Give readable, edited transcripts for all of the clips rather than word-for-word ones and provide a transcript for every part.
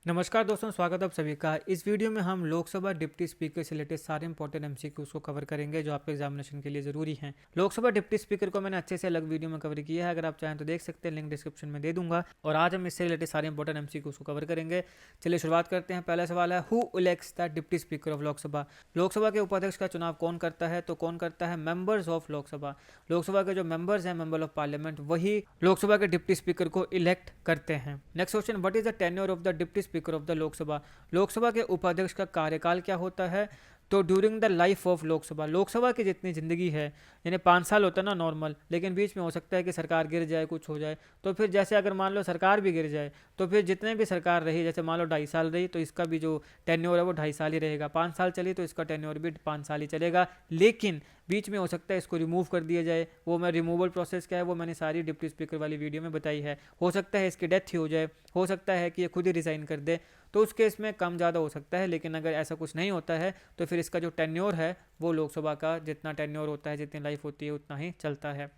नमस्कार दोस्तों, स्वागत है आप सभी का। इस वीडियो में हम लोकसभा डिप्टी स्पीकर से रिलेटेड सारे इंपॉर्टेंट एमसीक्यूज को कवर करेंगे जो आपके एग्जामिनेशन के लिए जरूरी हैं। लोकसभा डिप्टी स्पीकर को मैंने अच्छे से अलग वीडियो में कवर किया है, अगर आप चाहें तो देख सकते हैं, लिंक डिस्क्रिप्शन में दे दूंगा। और आज हम इससे रिलेटेड सारे इंपॉर्टेंट एमसीक्यूज को कवर करेंगे। चलिए शुरुआत करते हैं। पहला सवाल है, who elects the deputy speaker of Lok Sabha. Lok Sabha के उपाध्यक्ष का चुनाव कौन करता है? तो कौन करता है? Members of Lok Sabha. लोकसभा के जो मेंबर्स हैं, मेंबर ऑफ पार्लियामेंट, वही लोकसभा के डिप्टी स्पीकर को इलेक्ट करते हैं। Next question, what is the tenure of the deputy speaker of the Lok Sabha. Lok Sabha के उपाध्यक्ष का कार्यकाल क्या होता है? तो during the life of Lok Sabha, Lok Sabha की जितनी जिंदगी है, यानी 5 साल होता है ना नॉर्मल, लेकिन बीच में हो सकता है कि सरकार गिर जाए, कुछ हो जाए, तो फिर जैसे अगर मान लो सरकार भी गिर जाए तो फिर जितने भी सरकार रही, जैसे मान लो 2.5 साल रही, तो इसका भी जो टेन्योर है वो 2.5 साल ही रहेगा। 5 साल चली तो इसका टेन्योर भी 5 साल ही चलेगा, लेकिन बीच में हो सकता है इसको रिमूव कर दिया जाए। वो मैं रिमूवल प्रोसेस क्या है वो मैंने सारी डिप्टी स्पीकर वाली वीडियो में बताई है। हो सकता है इसकी डेथ ही हो जाए, हो सकता है कि ये खुद ही रिज़ाइन कर दे, तो उस केस में कम ज़्यादा हो सकता है। लेकिन अगर ऐसा कुछ नहीं होता है तो फिर इसका जो टेन्योर है वो लोकसभा का जितना टेन्योर होता है, जितनी लाइफ होती है, उतना ही चलता है।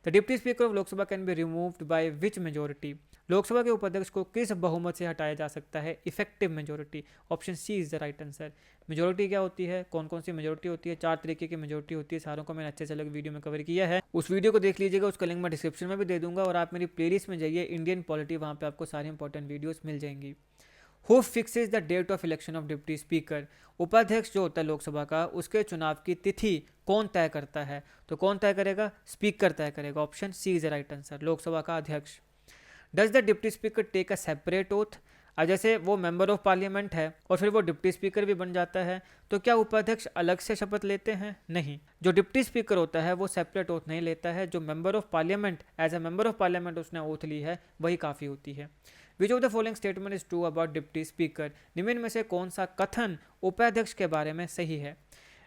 The deputy speaker of Lok Sabha can be removed by which majority. Lok Sabha के उपाध्यक्ष को किस बहुमत से हटाया जा सकता है? Effective majority. Option C is the right answer. Majority क्या होती है, कौन कौन सी मेजोरिटी होती है? 4 तरीके की मेजोरिटी होती है, सारों को मैंने अच्छे से अलग वीडियो में कवर किया है। उस वीडियो को देख लीजिएगा, उसका लिंक मैं डिस्क्रिप्शन में भी दे दूंगा, और आप मेरी प्लेलिस्ट में जाइए इंडियन पॉलिटी, वहाँ पे आपको सारी इंपॉर्टेंट वीडियोस मिल जाएंगी। Who fixes the date of election of deputy speaker. उपाध्यक्ष जो होता है लोकसभा का, उसके चुनाव की तिथि कौन तय करता है? तो कौन तय करेगा? स्पीकर तय करेगा। Option C is the right answer, Lok Sabha का अध्यक्ष। Does the deputy speaker take a separate oath. अब जैसे वो मेंबर ऑफ पार्लियामेंट है और फिर वो डिप्टी स्पीकर भी बन जाता है, तो क्या उपाध्यक्ष अलग से शपथ लेते हैं? नहीं। जो डिप्टी स्पीकर होता है वो सेपरेट ओथ नहीं लेता है। जो member of parliament, as a member of parliament उसने ओथ ली है, वही काफ़ी होती है। Which of the following statement is true about deputy speaker. निम्न में से कौन सा कथन उपाध्यक्ष के बारे में सही है?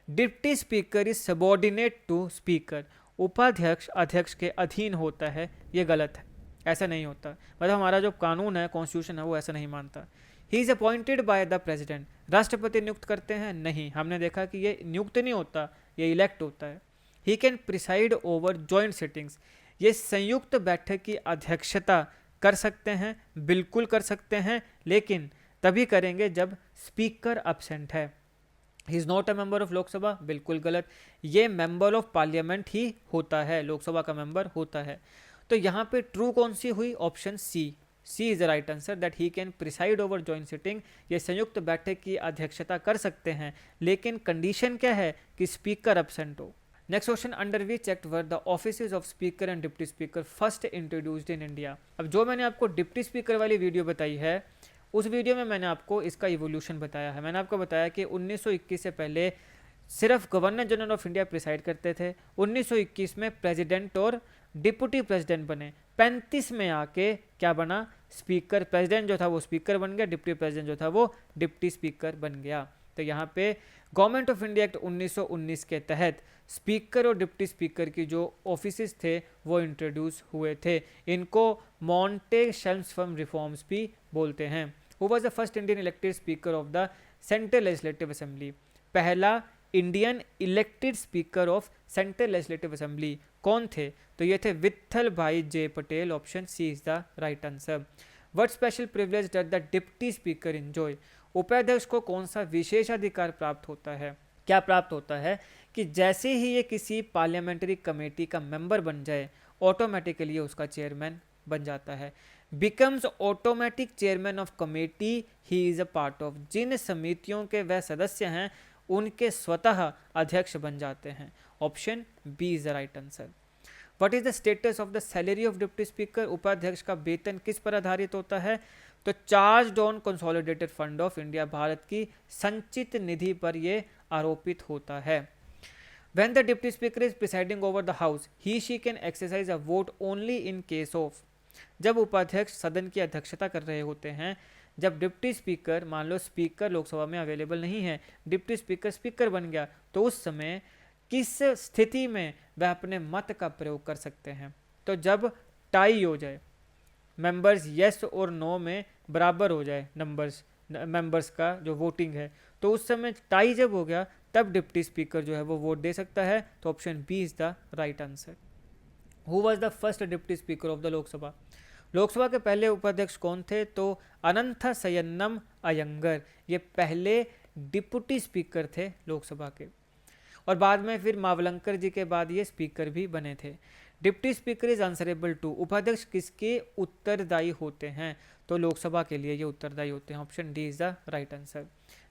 Deputy speaker is subordinate to speaker. उपाध्यक्ष अध्यक्ष के अधीन होता है, ये गलत है, ऐसा नहीं होता। मतलब हमारा जो कानून है, कॉन्स्टिट्यूशन है, वो ऐसा नहीं मानता। He is appointed by the president. राष्ट्रपति नियुक्त करते हैं? नहीं, हमने देखा कि ये नियुक्त नहीं होता, ये इलेक्ट होता है। ही can preside over joint sittings. ये संयुक्त बैठक की अध्यक्षता कर सकते हैं, बिल्कुल कर सकते हैं, लेकिन तभी करेंगे जब स्पीकर अब्सेंट है। He is not a member of Lok Sabha, बिल्कुल गलत। ये मेंबर ऑफ पार्लियामेंट ही होता है, लोकसभा का मेंबर होता है। तो यहाँ पे ट्रू कौन सी हुई? Option C. C is the right answer, that he can preside over joint sitting. ये संयुक्त बैठक की अध्यक्षता कर सकते हैं, लेकिन कंडीशन क्या है? कि स्पीकर अब्सेंट हो। Next question, under which act were the offices of speaker and deputy speaker first introduced in India. अब जो मैंने आपको डिप्टी स्पीकर वाली वीडियो बताई है, उस वीडियो में मैंने आपको इसका इवोल्यूशन बताया है। मैंने आपको बताया कि 1921 से पहले सिर्फ governor general of India preside करते थे। 1921 में प्रेसिडेंट और डिप्टी प्रेसिडेंट बने। 35 में आके क्या बना? स्पीकर। प्रेसिडेंट जो था वो स्पीकर बन गया, डिप्टी प्रेसिडेंट जो था वो डिप्टी स्पीकर बन गया। तो यहाँ पे गवर्नमेंट ऑफ इंडिया एक्ट 1919 के तहत स्पीकर और डिप्टी स्पीकर की जो ऑफिसेज थे वो इंट्रोड्यूस हुए थे। इनको मॉन्टेशेल्मस्फर्म रिफॉर्म्स भी बोलते हैं। Who was the first Indian elected speaker of the central legislative assembly. पहला Indian elected speaker of central legislative assembly कौन थे? तो ये थे Vithal Bhai J Patel. Option C is the right answer. What special privilege does the deputy speaker enjoy. उपाध्यक्ष को कौन सा विशेषाधिकार प्राप्त होता है? क्या प्राप्त होता है? कि जैसे ही ये किसी पार्लियामेंट्री कमेटी का मेंबर बन जाए, ऑटोमेटिकली उसका चेयरमैन बन जाता है। Becomes automatic chairman of committee he is a part of. जिन समितियों के वह सदस्य हैं, उनके स्वतः अध्यक्ष बन जाते हैं। Option B is the right answer. What is the status of the salary of deputy speaker. उपाध्यक्ष का वेतन किस पर आधारित होता है? तो charge on consolidated fund of India, Bharat की संचित निधि पर यह आरोपित होता है। When the deputy speaker is presiding over the house, he she can exercise a vote only in case of। जब उपाध्यक्ष सदन की अध्यक्षता कर रहे होते हैं, जब डिप्टी स्पीकर, मान लो स्पीकर लोकसभा में अवेलेबल नहीं है, डिप्टी स्पीकर स्पीकर बन गया, तो उस समय किस स्थिति में वह अपने मत का प्रयोग कर सकते हैं? तो जब टाई हो जाए, मेंबर्स यस और नो में बराबर हो जाए, मेंबर्स का जो वोटिंग है, तो उस समय टाई जब हो गया, तब डिप्टी स्पीकर जो है वो वोट दे सकता है। तो option B is the right answer. Who was the first deputy speaker of the Lok Sabha. Lok Sabha के पहले उपाध्यक्ष कौन थे? तो अनंत शयनम अयंगर, ये पहले डिप्टी स्पीकर थे लोकसभा के, और बाद में फिर मावलंकर जी के बाद ये स्पीकर भी बने थे। Deputy speaker is answerable to, उपाध्यक्ष किसके उत्तरदायी होते हैं? तो लोकसभा के लिए ये उत्तरदायी होते हैं। Option D is the right answer.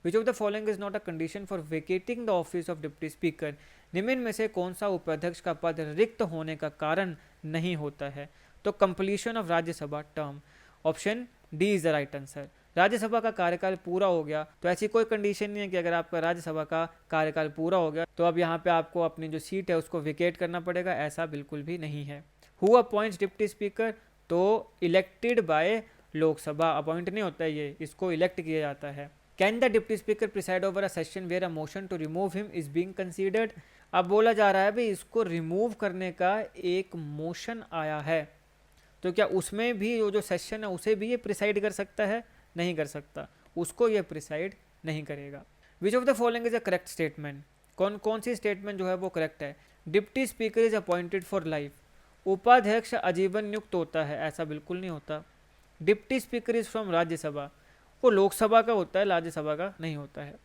Which of the following is not a condition for vacating the office of deputy speaker, निम्न में से कौन सा उपाध्यक्ष का पद रिक्त होने का कारण नहीं होता है? तो completion of Rajya Sabha term, option D is the right answer. Rajya Sabha का कार्यकाल पूरा हो गया तो ऐसी कोई कंडीशन नहीं है कि अगर आपका राज्यसभा का कार्यकाल पूरा हो गया तो अब यहाँ पे आपको अपनी जो सीट है उसको वेकेट करना पड़ेगा, ऐसा बिल्कुल भी नहीं है। Who appoints deputy speaker? तो इलेक्टेड बाय लोकसभा, अपॉइंट नहीं होता है ये, इसको इलेक्ट किया जाता है। Can the deputy speaker preside over a session where a motion to remove him is being considered? अब बोला जा रहा है भाई इसको रिमूव करने का एक मोशन आया है, तो क्या उसमें भी जो सेशन है उसे भी ये प्रिसाइड कर सकता है? नहीं कर सकता, उसको ये प्रिसाइड नहीं करेगा। विच of the following is a correct statement? कौन कौन सी स्टेटमेंट जो है वो करेक्ट है? Deputy speaker is appointed for life, उपाध्यक्ष आजीवन नियुक्त होता है, ऐसा बिल्कुल नहीं होता। Deputy speaker is from Rajya Sabha, वो लोकसभा का होता है, राज्यसभा का नहीं होता है।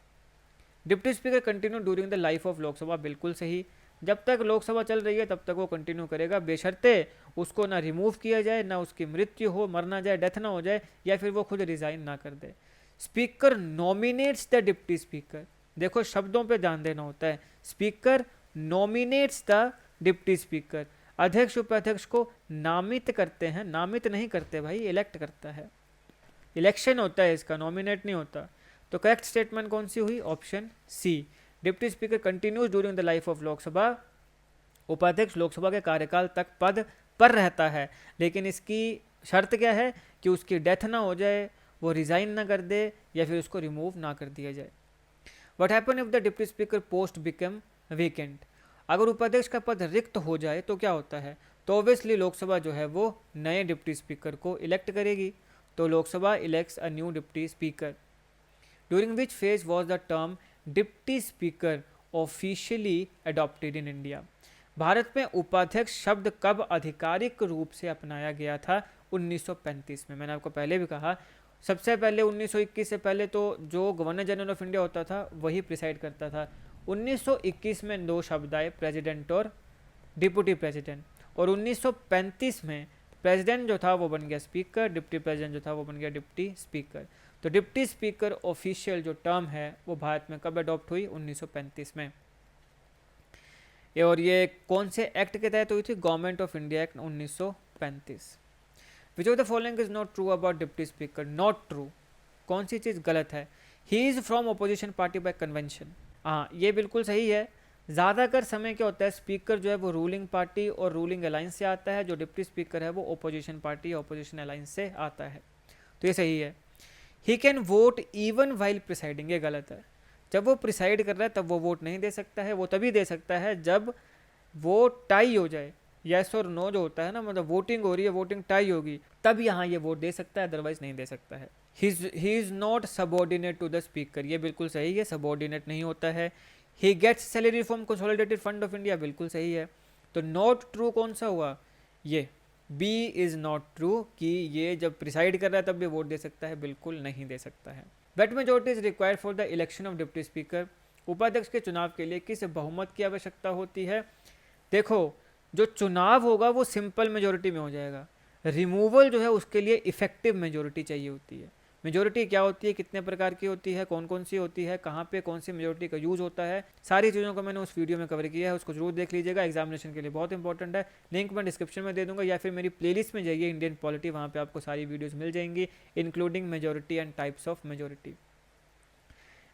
Deputy speaker continue during the life of Lok Sabha, बिल्कुल सही, जब तक लोकसभा चल रही है तब तक वो कंटिन्यू करेगा, बेशर्ते उसको ना रिमूव किया जाए, ना उसकी मृत्यु हो, मर ना जाए, डेथ ना हो जाए, या फिर वो खुद रिजाइन ना कर दे। Speaker nominates the deputy speaker, देखो शब्दों पे ध्यान देना होता है। Speaker nominates the deputy speaker, अध्यक्ष उपाध्यक्ष को नामित करते हैं, नामित नहीं करते भाई, इलेक्ट करता है, इलेक्शन होता है इसका, नॉमिनेट नहीं होता। तो करेक्ट स्टेटमेंट कौन सी हुई? Option C, deputy speaker continues during the life of Lok Sabha, उपाध्यक्ष लोकसभा के कार्यकाल तक पद पर रहता है, लेकिन इसकी शर्त क्या है कि उसकी डेथ ना हो जाए, वो रिजाइन ना कर दे, या फिर उसको रिमूव ना कर दिया जाए। What happen if the deputy speaker post become vacant? अगर उपाध्यक्ष का पद रिक्त हो जाए तो क्या होता है? तो ऑब्वियसली लोकसभा जो है वो नए डिप्टी स्पीकर को इलेक्ट करेगी, तो Lok Sabha elects a new deputy speaker. During which phase was the term deputy speaker officially adopted in India? Bharat में उपाध्यक्ष शब्द कब आधिकारिक रूप से अपनाया गया था? 1935 में। मैंने आपको पहले भी कहा, सबसे पहले 1921 से पहले तो जो गवर्नर जनरल ऑफ इंडिया होता था वही प्रिसाइड करता था। 1921 में दो शब्द आए, प्रेसिडेंट और डिप्टी प्रेसिडेंट, और 1935 में प्रेसिडेंट जो था वो बन गया स्पीकर, डिप्टी प्रेसिडेंट जो था वो बन गया डिप्टी स्पीकर। तो डिप्टी स्पीकर ऑफिशियल जो टर्म है वो भारत में कब अडॉप्ट हुई? 1935 में। और ये कौन से एक्ट के तहत हुई थी? Government of India act 1935। Which of the following is not true about deputy speaker? Not true, कौन सी चीज़ गलत है? He is from opposition party bye convention, हाँ ये बिल्कुल सही है। ज़्यादातर समय क्या होता है, स्पीकर जो है वो रूलिंग पार्टी और रूलिंग अलायंस से आता है, जो डिप्टी स्पीकर है वो ओपोजिशन पार्टी या ओपोजिशन अलायंस से आता है, तो ये सही है। He can vote even while presiding, ये गलत है। जब वो प्रिसाइड कर रहा है तब वो वोट नहीं दे सकता है, वो तभी दे सकता है जब वो टाई हो जाए, यस और नो जो होता है ना, मतलब वोटिंग हो रही है, वोटिंग टाई होगी, तब यहाँ ये वोट दे सकता है, अदरवाइज नहीं दे सकता है। He is not subordinate to the speaker, ये बिल्कुल सही है, सबॉर्डिनेट नहीं होता है। He gets salary from consolidated fund of India, बिल्कुल सही है। तो नॉट ट्रू कौन सा हुआ? ये बी इज़ नॉट ट्रू, कि ये जब प्रिसाइड कर रहा है तब भी वोट दे सकता है, बिल्कुल नहीं दे सकता है। What majority is required for the election of deputy speaker, उपाध्यक्ष के चुनाव के लिए किस बहुमत की आवश्यकता होती है? देखो जो चुनाव होगा वो सिंपल मेजोरिटी में हो जाएगा, रिमूवल जो है उसके लिए इफेक्टिव मेजोरिटी चाहिए होती है। मेजोरिटी क्या होती है, कितने प्रकार की होती है, कौन कौन सी होती है, कहाँ पे कौन सी मेजोरिटी का यूज़ होता है, सारी चीज़ों को मैंने उस वीडियो में कवर किया है, उसको जरूर देख लीजिएगा, एग्जामिनेशन के लिए बहुत इंपॉर्टेंट है। लिंक मैं डिस्क्रिप्शन में दे दूंगा, या फिर मेरी प्लेलिस्ट में जाइए इंडियन पॉलिटी, वहाँ पे आपको सारी वीडियोस मिल जाएंगी including majority and types of majority.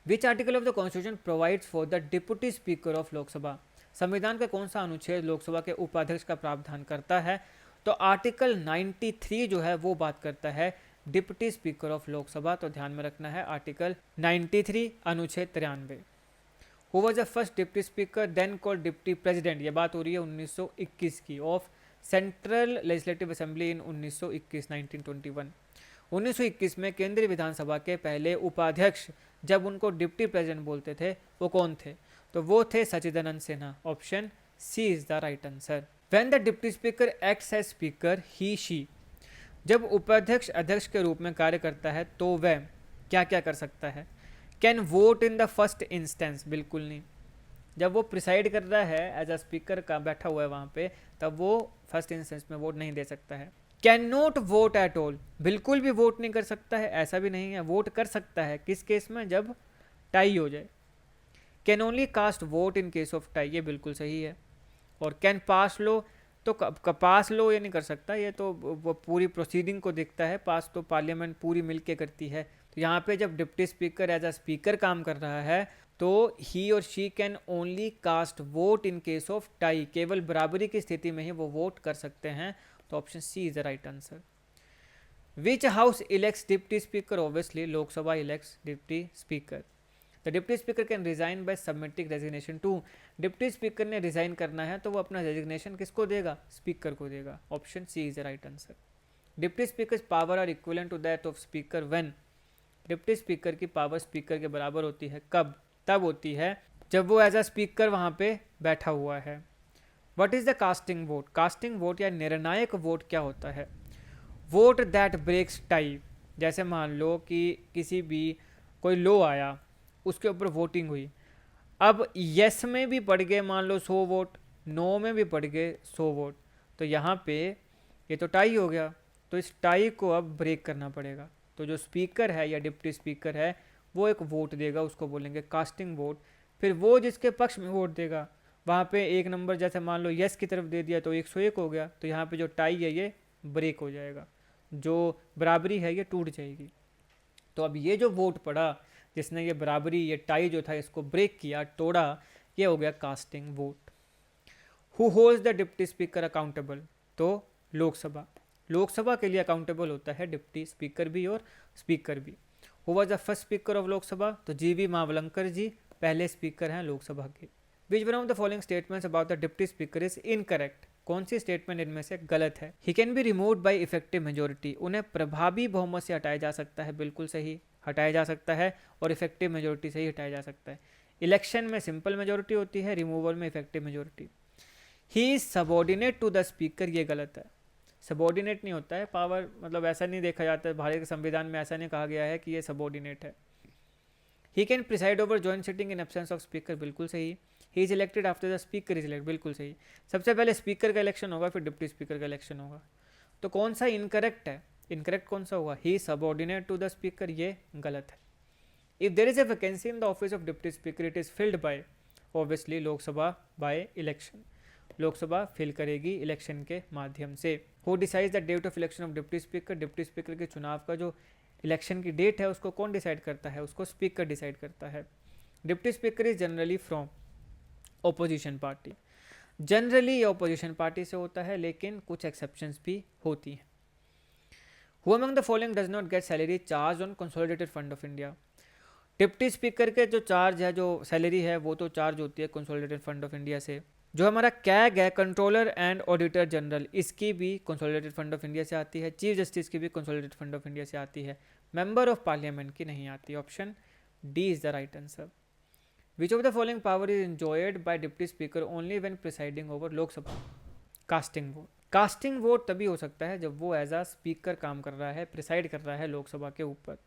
Which article of the constitution provides for the deputy speaker of Lok Sabha, संविधान का कौन सा अनुच्छेद लोकसभा के उपाध्यक्ष का प्रावधान करता है? तो आर्टिकल 93 जो है वो बात करता है डिप्टी स्पीकर ऑफ लोकसभा, तो ध्यान में रखना है आर्टिकल 93 अनुच्छेद 93। Who was the first deputy speaker then called deputy president, ये बात हो रही है 1921 की, of central legislative assembly in 1921। 1921 में केंद्रीय विधानसभा के पहले उपाध्यक्ष जब उनको डिप्टी प्रेसिडेंट बोलते थे वो कौन थे? तो वो थे Sachchidananda Sinha, option C is the right answer. When the deputy speaker acts as speaker he she, जब उपाध्यक्ष अध्यक्ष के रूप में कार्य करता है तो वह क्या क्या कर सकता है? Can vote in the first instance, बिल्कुल नहीं। जब वो प्रिसाइड कर रहा है एज अ स्पीकर का बैठा हुआ है वहाँ पे, तब वो फर्स्ट इंस्टेंस में वोट नहीं दे सकता है। Can not vote at all, बिल्कुल भी वोट नहीं कर सकता है, ऐसा भी नहीं है। वोट कर सकता है किस केस में? जब टाई हो जाए। Can only cast vote in case of tie, ये बिल्कुल सही है। और कैन पास लो, तो पास लो ये नहीं कर सकता, ये तो वो पूरी प्रोसीडिंग को देखता है। पास तो पार्लियामेंट पूरी मिलके करती है। तो यहाँ पे जब deputy speaker as a speaker काम कर रहा है तो ही और she can only cast vote in case of tie, केवल बराबरी की स्थिति में ही वो वोट कर सकते हैं। तो option C is the right answer. Which house elects deputy speaker? Obviously Lok Sabha elects deputy speaker. The deputy speaker can resign by submitting resignation to, deputy speaker ने रिजाइन करना है तो वो अपना रेजिग्नेशन किसको देगा? स्पीकर को देगा। Option C is the right answer. Deputy speaker power are equivalent to that of speaker when, deputy speaker की पावर स्पीकर के बराबर होती है कब? तब होती है जब वो एज अ स्पीकर वहां पे बैठा हुआ है। What is the casting vote? Casting vote या निर्णायक वोट क्या होता है? वोट दैट ब्रेक्स टाई, जैसे मान लो कि किसी भी कोई लो आया, उसके ऊपर वोटिंग हुई, अब यस में भी पड़ गए मान लो 100 वोट, नो में भी पड़ गए 100 वोट, तो यहाँ पे ये तो टाई हो गया। तो इस टाई को अब ब्रेक करना पड़ेगा। तो जो स्पीकर है या डिप्टी स्पीकर है वो एक वोट देगा, उसको बोलेंगे कास्टिंग वोट। फिर वो जिसके पक्ष में वोट देगा, वहाँ पे एक नंबर जैसे मान लो यस की तरफ दे दिया तो 101 हो गया। तो यहाँ पे जो टाई है ये ब्रेक हो जाएगा, जो बराबरी है ये टूट जाएगी। तो अब ये जो वोट पड़ा जिसने ये बराबरी, ये टाई जो था इसको ब्रेक किया, तोड़ा, ये हो गया casting vote. Who holds the deputy speaker accountable? तो लोकसभा, लोकसभा के लिए अकाउंटेबल होता है डिप्टी स्पीकर भी और स्पीकर भी। Who was the first speaker of Lok Sabha? तो जीवी मावलंकर जी पहले स्पीकर हैं लोकसभा के। Which one of the following statements about the deputy speaker is incorrect? कौन सी स्टेटमेंट इनमें से गलत है? He can be removed by effective majority, उन्हें प्रभावी बहुमत से हटाया जा सकता है, बिल्कुल सही, हटाया जा सकता है। और इफेक्टिव मेजोरिटी से ही हटाया जा सकता है। इलेक्शन में सिंपल मेजोरिटी होती है, रिमूवल में effective majority. He is subordinate to the speaker, ये गलत है। सबॉर्डिनेट नहीं होता है पावर, मतलब ऐसा नहीं देखा जाता है, भारत के संविधान में ऐसा नहीं कहा गया है कि ये सबॉर्डिनेट है। ही can preside over joint sitting in absence of speaker, बिल्कुल सही। He is elected after the speaker is elect, बिल्कुल सही। सबसे पहले स्पीकर का इलेक्शन होगा फिर डिप्टी स्पीकर का इलेक्शन होगा। तो कौन सा इनकरेक्ट है? इनकरेक्ट कौन सा हुआ? He subordinate to the speaker, ये गलत है। If there is a vacancy in the office of deputy speaker it is filled by, obviously Lok Sabha by election, Lok Sabha fill करेगी इलेक्शन के माध्यम से। Who decides the date of election of deputy speaker? Deputy speaker के चुनाव का जो election की date है उसको कौन डिसाइड करता है? उसको स्पीकर डिसाइड करता है। Deputy speaker is generally from opposition party, generally ये ओपोजिशन पार्टी से होता है, लेकिन कुछ एक्सेप्शंस भी होती हैं। Who among the following does not get salary charge on consolidated fund of India? Deputy speaker के जो चार्ज है, जो सैलरी है, वो तो चार्ज होती है कंसोलिडेटेड फंड ऑफ इंडिया से। जो हमारा कैग है, कंट्रोलर एंड ऑडिटर जनरल, इसकी भी कंसोलिडेटेड फंड ऑफ इंडिया से आती है। चीफ जस्टिस की भी कंसोलिडेटेड फंड ऑफ इंडिया से आती है। मेंबर ऑफ पार्लियामेंट की नहीं आती। Option D is the right answer. Which of the following power is enjoyed by deputy speaker only when presiding over Lok Sabha? Casting vote. Casting vote तभी हो सकता है जब वो एज अ स्पीकर काम कर रहा है, प्रिसाइड कर रहा है लोकसभा के ऊपर।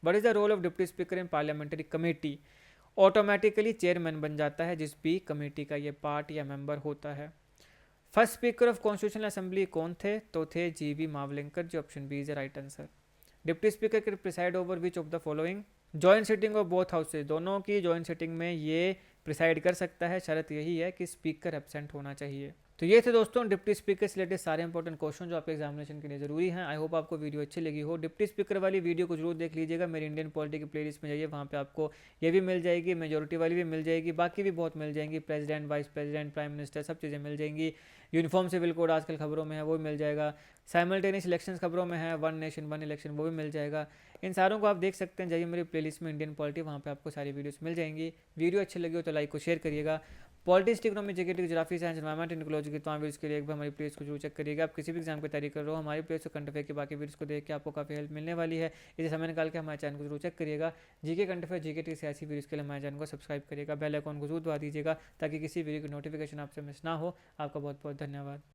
What is the role of deputy speaker in parliamentary committee? Automatically chairman बन जाता है जिस भी कमेटी का ये पार्ट या मेंबर होता है। First speaker of constitutional assembly कौन थे? तो थे GV Mavalankar ji. Option B is the right answer. Deputy speaker can preside over which of the following? Joint sitting of both houses, दोनों की जॉइंट सिटिंग में ये प्रिसाइड कर सकता है। शर्त यही है कि स्पीकर एब्सेंट होना चाहिए। तो ये थे दोस्तों डिप्टी स्पीकर से रिलेटेड सारे इंपॉर्टेंट क्वेश्चन जो आपके एग्जामिनेशन के लिए जरूरी हैं। आई होप आपको वीडियो अच्छी लगी हो। डिप्टी स्पीकर वाली वीडियो को जरूर देख लीजिएगा। मेरी इंडियन पॉलिटी की प्लेलिस्ट में जाइए, वहाँ पे आपको ये भी मिल जाएगी, मेजोरिटी वाली भी मिल जाएगी, बाकी भी बहुत मिल जाएंगी, president, vice president, prime minister, सब चीज़ें मिल जाएंगी। यूनिफॉर्म सिविल कोड आजकल खबरों में है, वो भी मिल जाएगा। साइमल्टेनियस इलेक्शन खबरों में है, वन नेशन वन इलेक्शन, वो भी मिल जाएगा। इन सारों को आप देख सकते हैं, जाइए मेरी प्लेलिस्ट में इंडियन पॉलिटी, वहाँ पे आपको सारी वीडियोस मिल जाएंगी। वीडियो अच्छी लगी हो तो लाइक को शेयर करिएगा। Politics, economy, GK, geography, science, environment, ecology की तमाम वीडियोस के लिए एक बार हमारी प्लेलिस्ट को जरूर चेक करिएगा। आप किसी भी एग्जाम की तैयारी कर रहे हो, हमारी प्लेलिस्ट को कंटेफे की बाकी वीडियोस को देख के आपको काफ़ी हेल्प मिलने वाली है। इसे समय निकाल के हमारे चैनल को जरूर चेक करिएगा। जीके कंटेफे, जीके की ऐसी वीडियोस के लिए हमारे चैनल को सब्सक्राइब करिएगा, बेल आइकॉन को जरूर दबा दीजिएगा ताकि किसी वीडियो की नोटिफिकेशन आपसे मिस ना हो। आपका बहुत बहुत धन्यवाद।